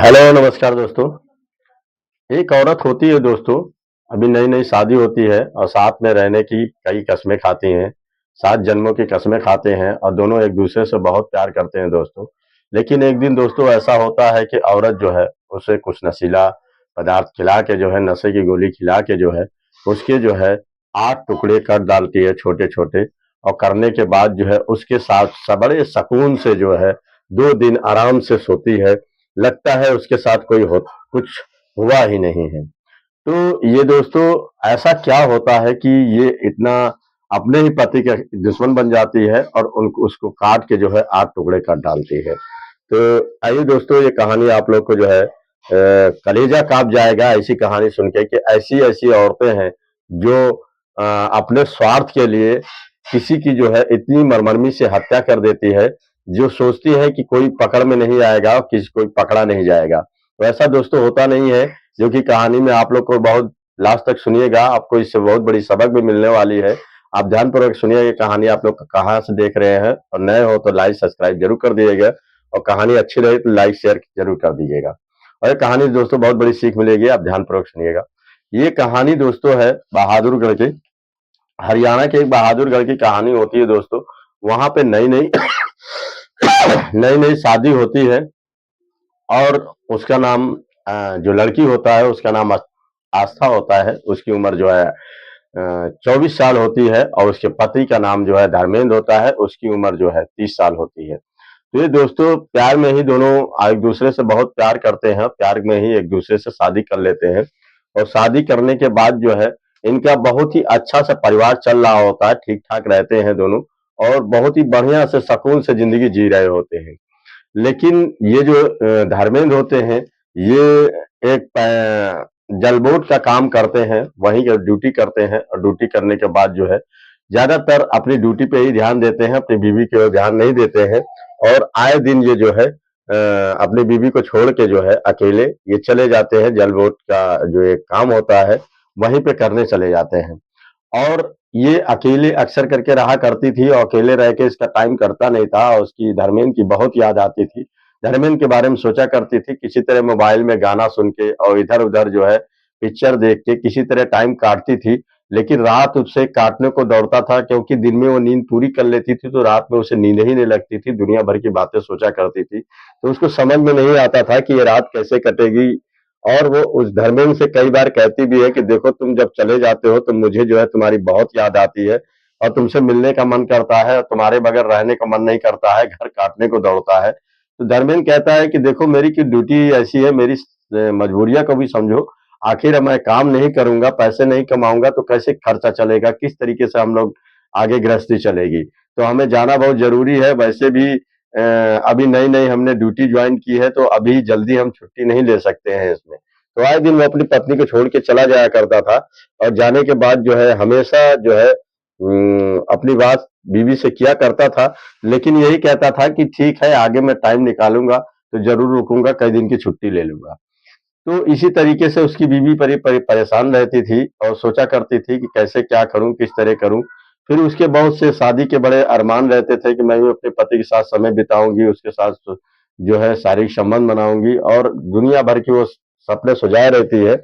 Hello नमस्कार दोस्तों। एक औरत होती है दोस्तों, अभी नई नई शादी होती है और साथ में रहने की कई कस्में खाती हैं, 7 जन्मों की कस्में खाते हैं और दोनों एक दूसरे से बहुत प्यार करते हैं दोस्तों। लेकिन एक दिन दोस्तों ऐसा होता है कि औरत जो है उसे कुछ नशीला पदार्थ खिला के जो है, नशे की गोली खिला के जो है उसके जो है 8 टुकड़े कर डालती है छोटे छोटे। और करने के बाद जो है उसके साथ बड़े सुकून से जो है 2 दिन आराम से सोती है। लगता है उसके साथ कोई हो कुछ हुआ ही नहीं है। तो ये दोस्तों ऐसा क्या होता है कि ये इतना अपने ही पति का दुश्मन बन जाती है और उनको उसको काट के जो है 8 टुकड़े कर डालती है। तो आइए दोस्तों, ये कहानी आप लोग को जो है कलेजा काँप जाएगा ऐसी कहानी सुन के कि ऐसी-ऐसी औरतें हैं जो अपने स्वार्थ के लिए किसी की जो है इतनी मरमरमी से हत्या कर देती है, जो सोचती है कि कोई पकड़ में नहीं आएगा, किसी कोई पकड़ा नहीं जाएगा। तो ऐसा दोस्तों होता नहीं है, जो कि कहानी में आप लोग को बहुत लास्ट तक सुनिएगा, आपको इससे बहुत बड़ी सबक भी मिलने वाली है। आप ध्यानपूर्वक सुनिए, ये कहानी आप लोग कहाँ से देख रहे हैं और नए हो तो लाइक सब्सक्राइब जरूर कर दीजिएगा और कहानी अच्छी रही तो लाइक शेयर जरूर कर दीजिएगा। और ये कहानी दोस्तों बहुत बड़ी सीख मिलेगी, आप ध्यानपूर्वक सुनिएगा। ये कहानी दोस्तों है बहादुरगढ़ की, हरियाणा के एक बहादुरगढ़ की कहानी होती है दोस्तों। वहां पे नई नई नई नई शादी होती है और उसका नाम जो लड़की होता है उसका नाम आस्था होता है। उसकी उम्र जो है 24 साल होती है और उसके पति का नाम जो है धर्मेंद्र होता है, उसकी उम्र जो है 30 साल होती है। तो ये दोस्तों प्यार में ही दोनों एक दूसरे से बहुत प्यार करते हैं, प्यार में ही एक दूसरे से शादी कर लेते हैं। और शादी करने के बाद जो है इनका बहुत ही अच्छा सा परिवार चल रहा होता है, ठीक ठाक रहते हैं दोनों और बहुत ही बढ़िया से सुकून से जिंदगी जी रहे होते हैं। लेकिन ये जो धर्मेंद्र होते हैं, ये एक जलबोट का काम करते हैं, वहीं का ड्यूटी करते हैं और ड्यूटी करने के बाद जो है ज्यादातर अपनी ड्यूटी पे ही ध्यान देते हैं, अपनी बीवी की ओर ध्यान नहीं देते हैं। और आए दिन ये जो है अपनी बीवी को छोड़ के जो है अकेले ये चले जाते हैं, जलबोट का जो एक काम होता है वहीं पे करने चले जाते हैं। और ये अकेले अक्सर करके रहा करती थी और अकेले रह के इसका टाइम कटता नहीं था और उसकी धर्मेंद्र की बहुत याद आती थी। धर्मेंद्र के बारे में सोचा करती थी, किसी तरह मोबाइल में गाना सुन के और इधर-उधर जो है पिक्चर देख के किसी तरह टाइम काटती थी। लेकिन रात उसे काटने को दौड़ता था, क्योंकि दिन में वो नींद पूरी कर लेती थी तो रात में उसे नींद ही नहीं लगती थी, दुनिया भर की बातें सोचा करती थी। तो उसको समझ में नहीं आता था कि ये रात कैसे कटेगी। और वो उस धर्मेंद्र से कई बार कहती भी है कि देखो तुम जब चले जाते हो तो मुझे जो है तुम्हारी बहुत याद आती है और तुमसे मिलने का मन करता है, तुम्हारे बगैर रहने का मन नहीं करता है, घर काटने को दौड़ता है। तो धर्मेंद्र कहता है कि देखो मेरी की ड्यूटी ऐसी है, मेरी मजबूरियां को भी समझो। आखिर मैं काम नहीं करूंगा, पैसे नहीं कमाऊंगा तो कैसे खर्चा चलेगा, किस तरीके से हम लोग आगे गृहस्थी चलेगी। तो हमें जाना बहुत जरूरी है। वैसे भी अभी नई नई हमने ड्यूटी ज्वाइन की है तो अभी जल्दी हम छुट्टी नहीं ले सकते हैं इसमें। तो आए दिन वो अपनी पत्नी को छोड़ के चला जाया करता था और जाने के बाद जो है हमेशा जो है अपनी बात बीवी से किया करता था। लेकिन यही कहता था कि ठीक है, आगे मैं टाइम निकालूंगा तो जरूर रुकूंगा, कई दिन की छुट्टी ले लूंगा। तो इसी तरीके से उसकी बीवी परेशान रहती थी और सोचा करती थी कि कैसे क्या करूं, किस तरह करूं। फिर उसके बहुत से शादी के बड़े अरमान रहते थे कि मैं भी अपने पति के साथ समय बिताऊंगी, उसके साथ जो है शारीरिक संबंध बनाऊंगी और दुनिया भर की वो सपने सजाए रहती है।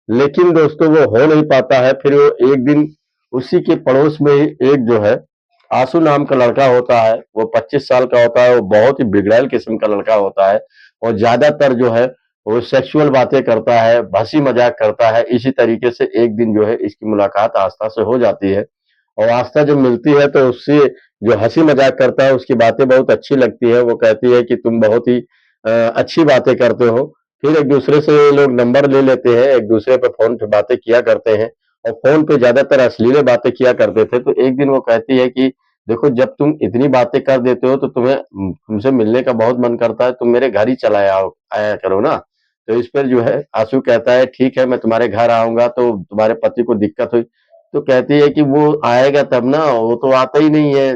लेकिन दोस्तों वो हो नहीं पाता है। फिर वो एक दिन उसी के पड़ोस में ही एक जो है आंसू नाम का लड़का होता है, वो 25 साल का होता है, वो बहुत ही बिगड़ैल किस्म का लड़का होता है और ज्यादातर जो है वो सेक्सुअल बातें करता है, हंसी मजाक करता है। इसी तरीके से एक दिन जो है इसकी मुलाकात आस्था से हो जाती है और आस्था जब मिलती है तो उससे जो हंसी मजाक करता है उसकी बातें बहुत अच्छी लगती है। वो कहती है कि तुम बहुत ही अच्छी बातें करते हो। फिर एक दूसरे से ये लोग नंबर ले लेते हैं, एक दूसरे पे फोन पे बातें किया करते हैं और फोन पे ज्यादातर अश्लील बातें किया करते थे। तो एक दिन वो कहती है कि देखो जब तुम इतनी बातें कर देते हो तो तुम्हें तुमसे मिलने का बहुत मन करता है, तुम मेरे घर ही चला आया करो ना। तो इस पर जो है आंसू कहता है ठीक है, मैं तुम्हारे घर आऊंगा तो तुम्हारे पति को दिक्कत हुई। तो कहती है कि वो आएगा तब ना, वो तो आता ही नहीं है।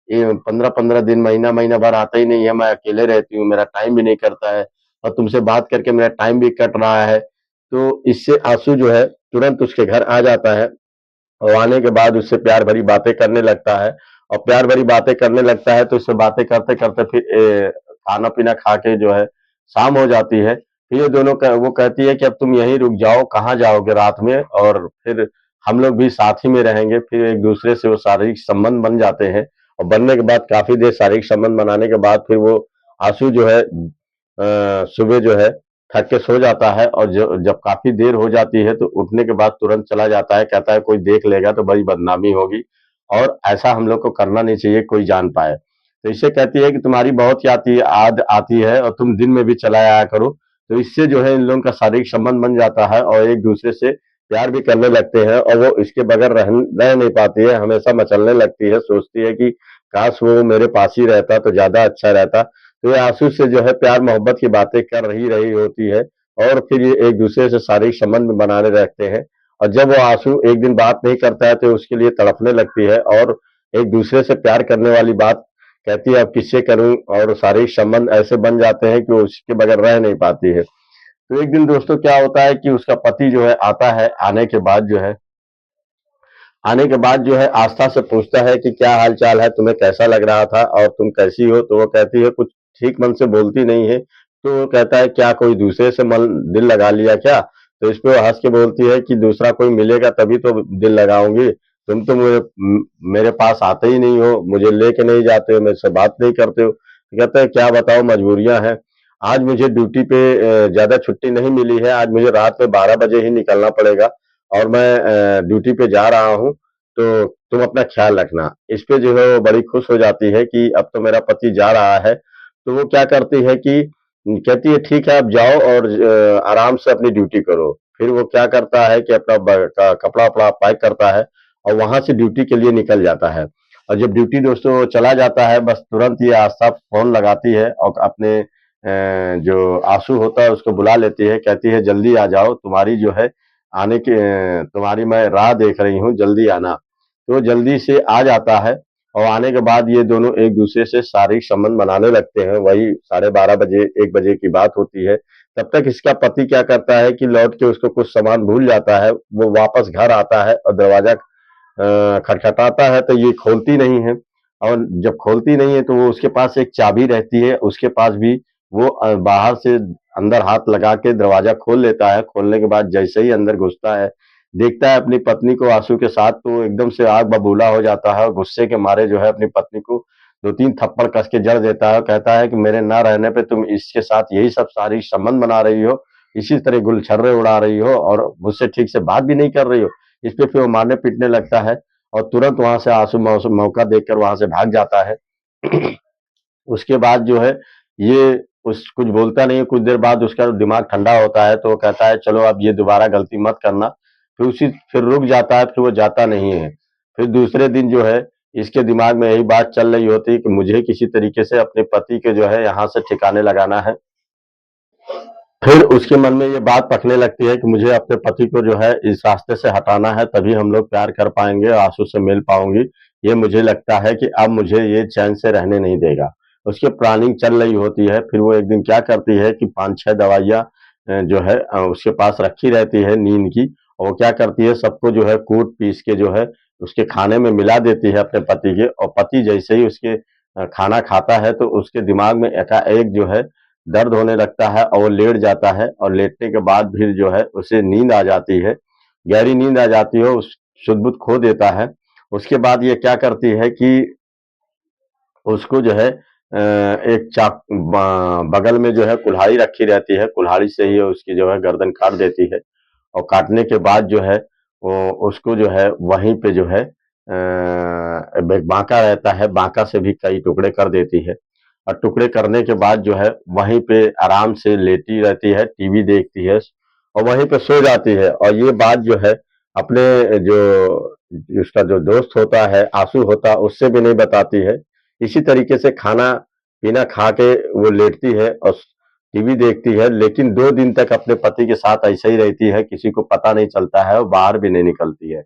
ये 15-15 दिन, महीना महीना भर आता ही नहीं है। मैं अकेले रहती हूँ, मेरा टाइम भी नहीं करता है और तुमसे बात करके मेरा टाइम भी कट रहा है। तो इससे आंसू जो है तुरंत उसके घर आ जाता है और आने के बाद उससे प्यार भरी बातें करने लगता है और प्यार भरी बातें करने लगता है तो उससे बातें करते करते फिर खाना पीना खा के जो है शाम हो जाती है। फिर ये दोनों वो कहती है कि अब तुम यहीं रुक जाओ, कहाँ जाओगे रात में, और फिर हम लोग भी साथ ही में रहेंगे। फिर एक दूसरे से वो शारीरिक संबंध बन जाते हैं, और बनने के बाद काफी देर शारीरिक संबंध बनाने के बाद फिर वो आंसू जो है सुबह जो है थक के सो जाता है, और जब काफी देर हो जाती है तो उठने के बाद तुरंत चला जाता है, कहता है कोई देख लेगा तो बड़ी बदनामी होगी, और ऐसा हम लोग को करना नहीं चाहिए कोई जान पाए। तो इससे कहती है कि तुम्हारी बहुत याद आती है और तुम दिन में भी चला आया करो। तो इससे जो है इन लोगों का शारीरिक संबंध बन जाता है और एक दूसरे से प्यार भी करने लगते हैं, और वो इसके बगैर रह नहीं पाती है, हमेशा मचलने लगती है, सोचती है कि काश वो मेरे पास ही रहता तो ज्यादा अच्छा रहता। तो ये आंसू से जो है प्यार मोहब्बत की बातें कर रही रही होती है, और फिर ये एक दूसरे से शारीरिक संबंध बनाने लगते हैं। और जब वो आंसू एक दिन बात नहीं करता है तो उसके लिए तड़पने लगती है, और एक दूसरे से प्यार करने वाली बात कहती है अब किससे करूं, और शारीरिक संबंध ऐसे बन जाते हैं कि वो उसके बगैर रह नहीं पाती है। तो एक दिन दोस्तों क्या होता है कि उसका पति जो है आता है, आने के बाद जो है आस्था से पूछता है कि क्या हाल चाल है, तुम्हें कैसा लग रहा था और तुम कैसी हो। तो वो कहती है कुछ ठीक मन से बोलती नहीं है। तो वो कहता है क्या कोई दूसरे से मन दिल लगा लिया क्या। तो इस पे वो हंस के बोलती है कि दूसरा कोई मिलेगा तभी तो दिल लगाऊंगी, तुम तो मेरे पास आते ही नहीं हो, मुझे लेके नहीं जाते हो, मेरे से बात नहीं करते हो। तो कहता है क्या बताओ, मजबूरियां हैं। आज मुझे ड्यूटी पे ज्यादा छुट्टी नहीं मिली है, आज मुझे रात में 12 बजे ही निकलना पड़ेगा, और मैं ड्यूटी पे जा रहा हूँ, तो तुम अपना ख्याल रखना। इस पे जो है वो बड़ी खुश हो जाती है कि अब तो मेरा पति जा रहा है। तो वो क्या करती है कि कहती है ठीक है आप जाओ और आराम से अपनी ड्यूटी करो। फिर वो क्या करता है कि अपना कपड़ा वपड़ा पैक करता है और वहां से ड्यूटी के लिए निकल जाता है। और जब ड्यूटी दोस्तों चला जाता है, बस तुरंत ये आस्था फोन लगाती है और अपने जो आंसू होता है उसको बुला लेती है, कहती है जल्दी आ जाओ, तुम्हारी जो है तुम्हारी मैं राह देख रही हूँ, जल्दी आना। तो जल्दी से आ जाता है, और आने के बाद ये दोनों एक दूसरे से शारीरिक संबंध बनाने लगते हैं। वही 12:30 बजे 1 बजे की बात होती है। तब तक इसका पति क्या करता है कि लौट के उसको कुछ सामान भूल जाता है, वो वापस घर आता है और दरवाजा खटखटाता है तो ये खोलती नहीं है, और जब खोलती नहीं है तो वो उसके पास एक चाबी रहती है, उसके पास भी वो बाहर से अंदर हाथ लगा के दरवाजा खोल लेता है। खोलने के बाद जैसे ही अंदर घुसता है, देखता है अपनी पत्नी को आंसू के साथ, तो वो एकदम से आग बबूला हो जाता है और गुस्से के मारे जो है अपनी पत्नी को 2-3 थप्पड़ कस के जड़ देता है और कहता है कि मेरे ना रहने पे तुम इसके साथ यही सब सारी संबंध बना रही हो, इसी तरह गुलछर्रे उड़ा रही हो और मुझसे ठीक से बात भी नहीं कर रही हो। इस पे फिर वो मारने पीटने लगता है, और तुरंत वहां से आंसू मौका देखकर वहां से भाग जाता है। उसके बाद जो है ये उस कुछ बोलता नहीं है, कुछ देर बाद उसका दिमाग ठंडा होता है तो वो कहता है चलो अब ये दोबारा गलती मत करना। फिर रुक जाता है, फिर वो जाता नहीं है। फिर दूसरे दिन जो है इसके दिमाग में यही बात चल रही होती है कि मुझे किसी तरीके से अपने पति के जो है यहाँ से ठिकाने लगाना है। फिर उसके मन में ये बात पकने लगती है कि मुझे अपने पति को जो है इस रास्ते से हटाना है, तभी हम लोग प्यार कर पाएंगे, आंसू से मिल पाऊंगी। ये मुझे लगता है कि अब मुझे ये चैन से रहने नहीं देगा। उसकी प्लानिंग चल रही होती है। फिर वो एक दिन क्या करती है कि 5-6 दवाइयाँ जो है उसके पास रखी रहती है नींद की, और वो क्या करती है सबको जो है कूट पीस के जो है उसके खाने में मिला देती है अपने पति के, और पति जैसे ही उसके खाना खाता है तो उसके दिमाग में एकाएक जो है दर्द होने लगता है और वो लेट जाता है, और लेटने के बाद फिर जो है उसे नींद आ जाती है, गहरी नींद आ जाती है, उस शुद्ध बुद्ध खो देता है। उसके बाद ये क्या करती है कि उसको जो है एक बगल में जो है कुल्हाड़ी रखी रहती है, कुल्हाड़ी से ही उसकी जो है गर्दन काट देती है, और काटने के बाद जो है वो उसको जो है वहीं पे जो है एक बांका रहता है, बांका से भी कई टुकड़े कर देती है, और टुकड़े करने के बाद जो है वहीं पे आराम से लेटी रहती है, टीवी देखती है और वहीं पे सो जाती है। और ये बात जो है अपने जो उसका जो दोस्त होता है, आंसू होता है, उससे भी नहीं बताती है। इसी तरीके से खाना पीना खा के वो लेटती है और टीवी देखती है, लेकिन 2 दिन तक अपने पति के साथ ऐसे ही रहती है, किसी को पता नहीं चलता है और बाहर भी नहीं निकलती है।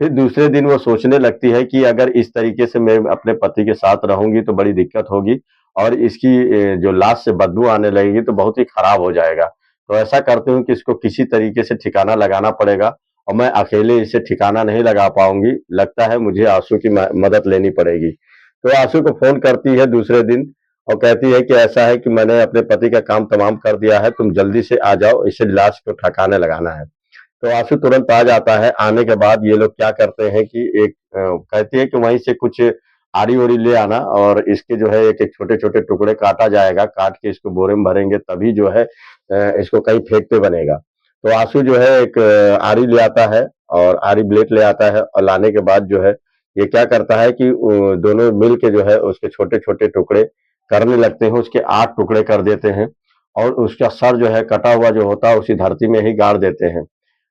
फिर दूसरे दिन वो सोचने लगती है कि अगर इस तरीके से मैं अपने पति के साथ रहूंगी तो बड़ी दिक्कत होगी, और इसकी जो लाश से बदबू आने लगेगी तो बहुत ही खराब हो जाएगा। तो ऐसा करती हूँ कि इसको किसी तरीके से ठिकाना लगाना पड़ेगा, और मैं अकेले इसे ठिकाना नहीं लगा पाऊंगी, लगता है मुझे आंसू की मदद लेनी पड़ेगी। तो आंसू को फोन करती है दूसरे दिन, और कहती है कि ऐसा है कि मैंने अपने पति का काम तमाम कर दिया है, तुम जल्दी से आ जाओ, इसे लाश को ठिकाने लगाना है। तो आंसू तुरंत आ जाता है। आने के बाद ये लोग क्या करते हैं कि एक कहती है कि वहीं से कुछ आरी-वारी ले आना और इसके जो है एक-एक छोटे-छोटे टुकड़े काटा जाएगा, काट के इसको बोरे में भरेंगे तभी जो है इसको कहीं फेंकते बनेगा। तो आंसू जो है एक आरी ले आता है और आरी ब्लेड ले आता है और लाने के बाद जो है ये क्या करता है कि दोनों मिल के जो है उसके छोटे-छोटे टुकड़े करने लगते हैं, उसके 8 टुकड़े कर देते हैं और उसका सर जो है कटा हुआ जो होता है उसी धरती में ही गाड़ देते हैं।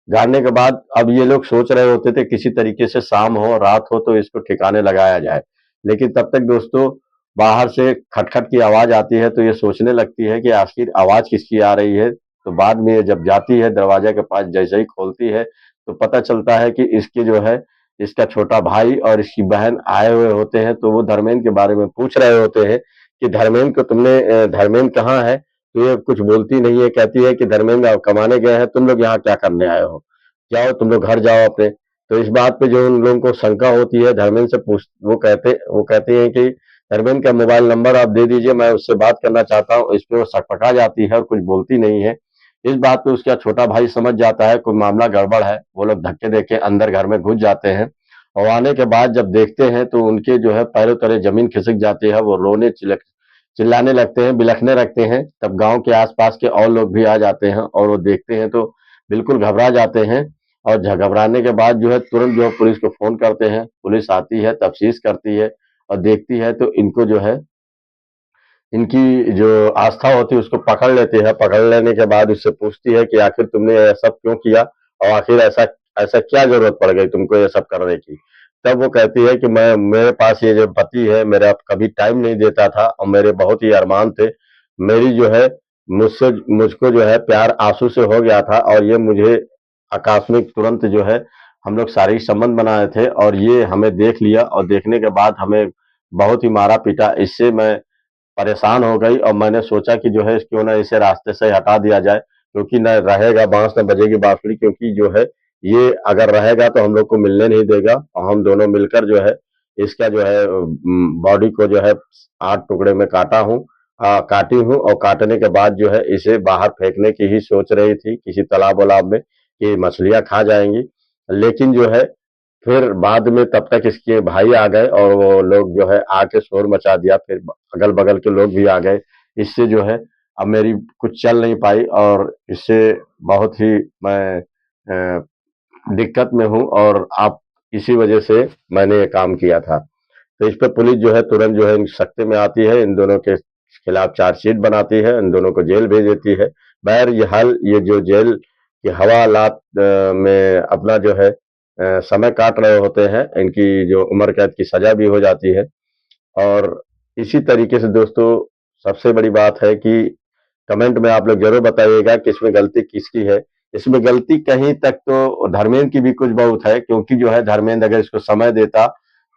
गाड़ने के बाद अब ये लोग सोच रहे होते थे किसी तरीके से शाम हो, रात हो तो इसको ठिकाने लगाया जाए। लेकिन तब तक दोस्तों बाहर से खट-खट की आवाज़ आती है तो ये सोचने लगती है कि आखिर आवाज़ किसकी आ रही है? तो बाद में ये जब जाती है दरवाज़े के पास जैसे ही खोलती है तो पता चलता है कि इसके जो है इसका छोटा भाई और इसकी बहन आए हुए होते हैं तो वो धर्मेंद्र के बारे में पूछ रहे होते हैं कि धर्मेंद्र को तुमने धर्मेंद्र कहाँ है? तो ये कुछ बोलती नहीं है, कहती है कि धर्मेंद्र कमाने गए हैं, तुम लोग यहाँ क्या करने आए हो? जाओ तुम लोग घर जाओ अपने। तो इस बात पे जो उन लोगों को शंका होती है धर्मेंद्र से पूछ वो कहते हैं कि धर्मेंद्र का मोबाइल नंबर आप दे दीजिए, मैं उससे बात करना चाहता हूँ। इस पे वो सकपका जाती है और कुछ बोलती नहीं है। इस बात पे उसका छोटा भाई समझ जाता है कोई मामला गड़बड़ है। वो लोग धक्के देके अंदर घर में घुस जाते हैं और आने के बाद जब देखते हैं तो उनके जो है पैरों तले जमीन खिसक जाती है। वो रोने चिल्लाने लगते हैं, बिलखने लगते हैं। तब गाँव के आस-पास के और लोग भी आ जाते हैं और वो देखते हैं तो बिल्कुल घबरा जाते हैं और घबराने के बाद जो है तुरंत जो है पुलिस को फ़ोन करते हैं। पुलिस आती है, तफ्तीश करती है और देखती है तो इनको जो है इनकी जो आस्था होती है उसको पकड़ लेती है। पकड़ लेने के बाद उससे पूछती है कि आखिर तुमने ये सब क्यों किया और आखिर ऐसा ऐसा क्या ज़रूरत पड़ गई तुमको ये सब करने की? तब वो कहती है कि मैं मेरे पास ये जो पति है मेरा कभी टाइम नहीं देता था और मेरे बहुत ही अरमान थे। मेरी जो है मुझको जो है प्यार आँसू से हो गया था और ये मुझे आकस्मिक तुरंत जो है हम लोग शारीरिक संबंध बनाए थे और ये हमें देख लिया और देखने के बाद हमें बहुत ही मारा-पीटा। इससे मैं परेशान हो गई और मैंने सोचा कि जो है क्यों ना इसे रास्ते से हटा दिया जाए क्योंकि न रहेगा बाँस न बजेगी बाँसुरी क्योंकि जो है ये अगर रहेगा तो हम लोग को मिलने नहीं देगा और हम दोनों मिलकर जो है इसका जो है बॉडी को जो है 8 टुकड़े में काटी हूँ और काटने के बाद जो है इसे बाहर फेंकने की ही सोच रही थी किसी तालाब-वालाब में कि मछलियाँ खा जाएँगी। लेकिन जो है फिर बाद में तब तक इसके भाई आ गए और वो लोग जो है आके शोर मचा दिया फिर अगल-बगल के लोग भी आ गए। इससे जो है अब मेरी कुछ चल नहीं पाई और इससे बहुत ही मैं अ, दिक्कत में हूँ और आप इसी वजह से मैंने ये काम किया था। तो इस पे पुलिस जो है तुरंत जो है इन सख्ते में आती है, इन दोनों के खिलाफ चार्जशीट बनाती है, इन दोनों को जेल भेज देती है। बहरहाल ये जो जेल के हवालात में अपना जो है समय काट रहे होते हैं, इनकी जो उम्र कैद की सज़ा भी हो जाती है और इसी तरीके से दोस्तों सबसे बड़ी बात है कि कमेंट में आप लोग ज़रूर बताइएगा कि इसमें गलती किसकी है। इसमें गलती कहीं तक तो धर्मेंद्र की भी कुछ बहुत है क्योंकि जो है धर्मेंद्र अगर इसको समय देता,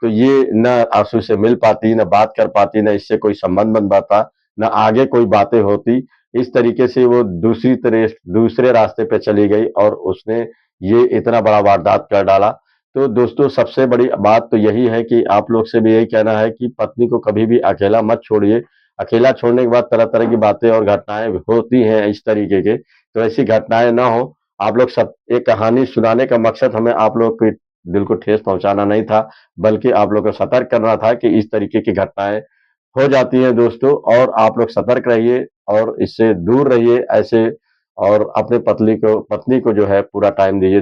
तो ये ना आंसू से मिल पाती, ना बात कर पाती, ना इससे कोई संबंध बन पाता, ना आगे कोई बातें होती। इस तरीके से वो दूसरे रास्ते पे चली गई और उसने ये इतना बड़ा वारदात कर डाला। तो दोस्तों सबसे बड़ी बात तो यही है कि आप लोग से भी यही कहना है कि पत्नी को कभी भी अकेला मत छोड़िए। अकेला छोड़ने के बाद तरह-तरह की बातें और घटनाएँ होती हैं इस तरीके के, तो ऐसी घटनाएँ ना हो। आप लोग सब ये कहानी सुनाने का मकसद हमें आप लोग के दिल को ठेस पहुँचाना नहीं था, बल्कि आप लोग को सतर्क करना था कि इस तरीके की घटनाएँ हो जाती हैं दोस्तों और आप लोग सतर्क रहिए और इससे दूर रहिए ऐसे और अपने पत्नी को जो है पूरा टाइम दीजिए।